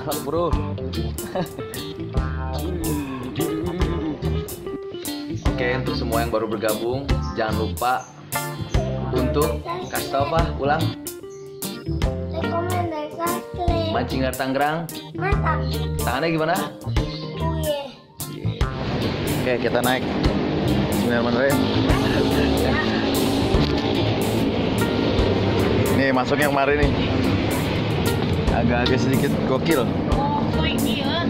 Halo bro. Oke, untuk semua yang baru bergabung, jangan lupa untuk kasih tau apa? Ulang. Mancing air Tangerang. Mantap. Tangannya gimana? Oke. Oke, kita naik. Bismillahirrahmanirrahim. Nih masuknya kemarin nih. Agak-agak sedikit gokil. Oh, ini ya.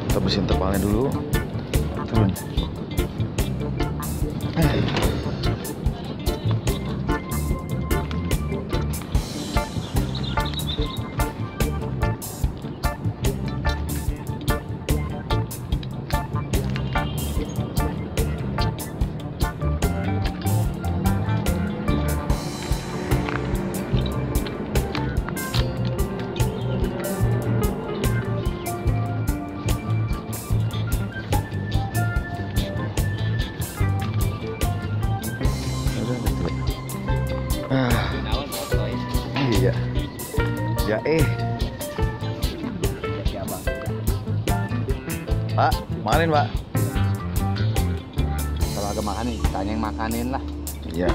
Kita bersihin terpalnya dulu. Turun. Iya. Ya Pak, makanin Pak. Kalau agak makanin, tanya yang makanin lah. Iya.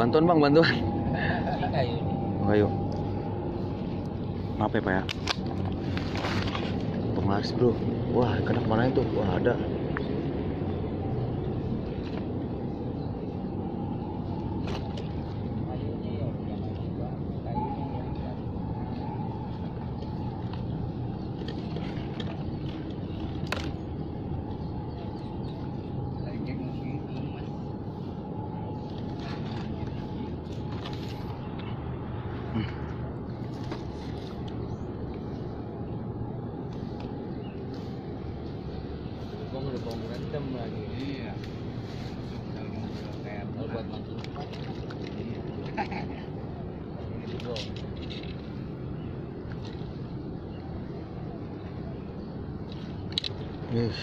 Bantuan bang, bantuan. Kayu. Maaf ya Pak ya. Penglaris bro. Wah, kena kemana itu? Wah ada. Berantem lagi. Iya. Buat mancing. Yes.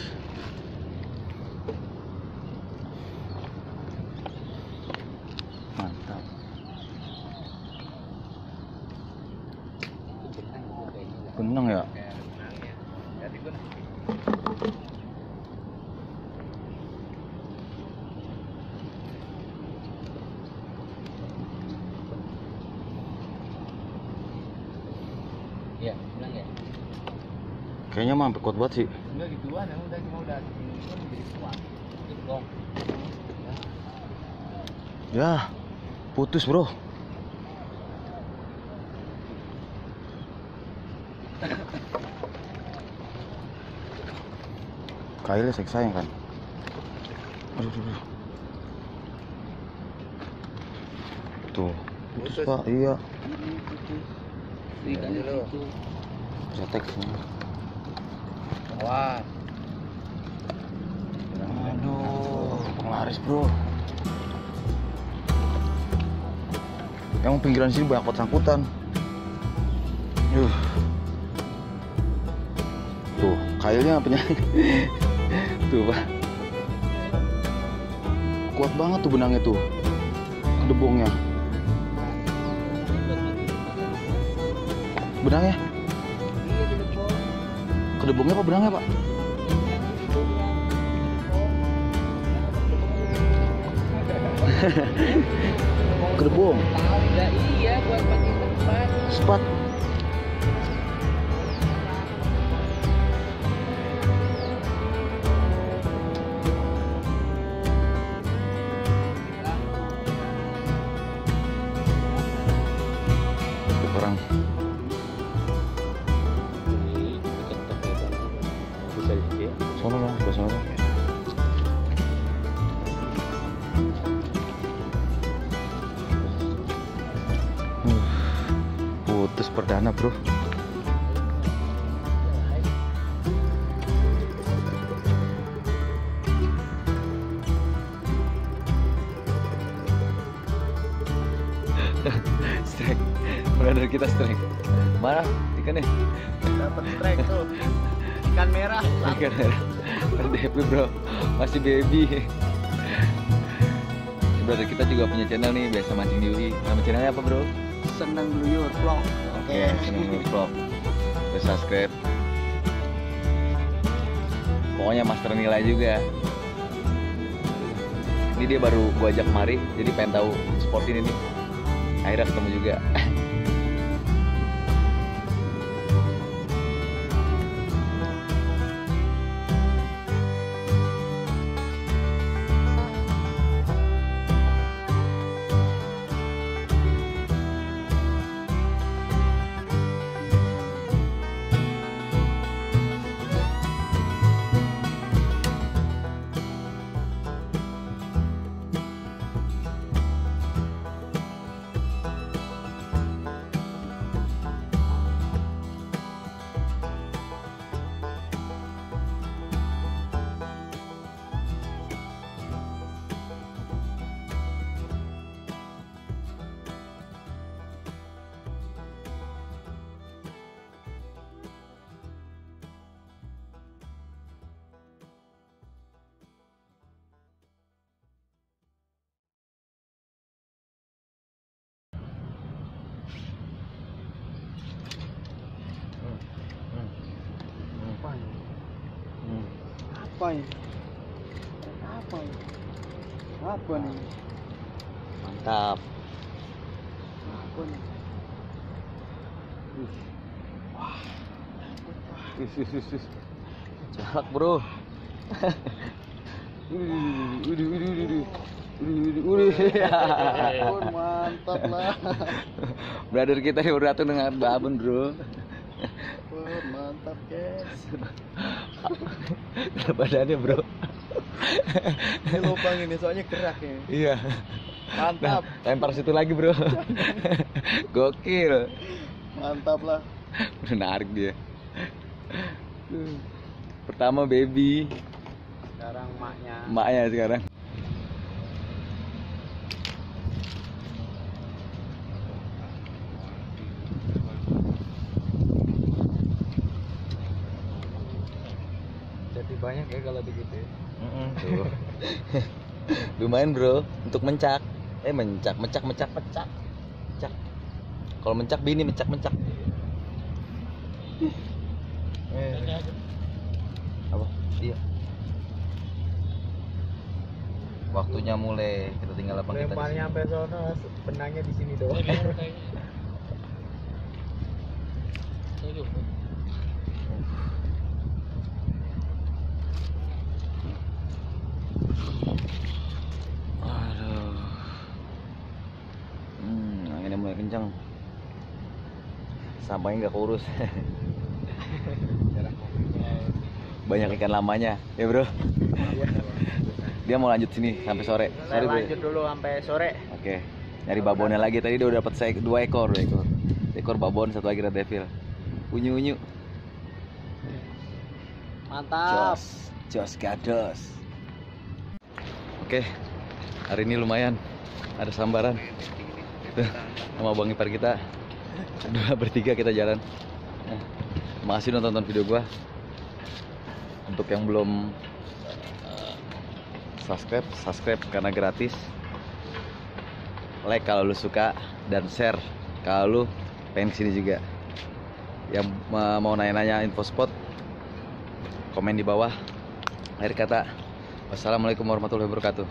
Mantap. Benang ya? Iya, bilang ya. Kayaknya mah sampai kuat banget sih. Enggak gituan, yang udah cuma udah ini kan jadi kuat. Gitu. Ya, putus bro. Kailnya sayang kan. Aduh. Tuh, putus Pak, iya. Ikan dulu. Cetek semua. Awas. Aduh, penglaris bro. Emang pinggiran sini banyak sangkutan. Tuh, kailnya penyakit. Tuh Pak. Kuat banget tuh benangnya tuh. Kedebongnya. Benangnya? Kedebongnya apa benangnya Pak? Kedebong. Iya, buat mancing tempat. Sepat. Sono lah, ke sono. Putus perdana, bro. Strike. Brother kita strike. Mana ikannya? Dapat strike tuh. Ikan merah. Ikan merah. Happy bro, masih baby. Brother kita juga punya channel nih, biasa mancing di UI. Nama channelnya apa bro? Seneng Gluyur vlog. Oke, seneng vlog. Terus subscribe. Pokoknya master nilai juga. Ini dia baru gua ajak kemari, jadi pengen tahu sport ini nih. Akhirnya ketemu juga. Apa ini? Apa ini? Apa nih? Mantap. Apa nih? Jalak bro. Mantap lah. Brother kita yang udah dengan babon bro. Mantap guys. Badannya bro. Ini lubang ini soalnya gerak ya. Iya. Mantap. Lempar situ lagi bro. Gokil. Mantap lah. Menarik dia. Pertama baby. Sekarang maknya. Maknya sekarang. Jadi banyak ya kalau begitu. Tuh. Lumayan bro untuk mencak. Mencak. Kalau mencak bini mencak. Apa? Iya. Waktunya mulai, kita tinggal lapang kita. Lemparnya sampai sono, benangnya di sini doang. Aduh. Anginnya mulai kencang. Sampahnya nggak kurus. Banyak ikan lamanya, ya bro. Dia mau lanjut sini sampai sore. Saya Bro. lanjut dulu sampai sore. Oke. Nyari babonnya lagi. Tadi dia udah dapat 2 ekor. Ekor babon, 1 lagi red devil. Unyu. Mantap. Jos gados. Oke. Hari ini lumayan. Ada sambaran. Tuh, sama Bang Ipar kita. 2 bertiga kita jalan. Nah, makasih udah nonton video gua. Untuk yang belum subscribe karena gratis. Like kalau lu suka dan share kalau lu pengen kesini juga. Yang mau nanya-nanya info spot, komen di bawah. Akhir kata, wassalamualaikum warahmatullahi wabarakatuh.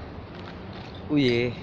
Uye.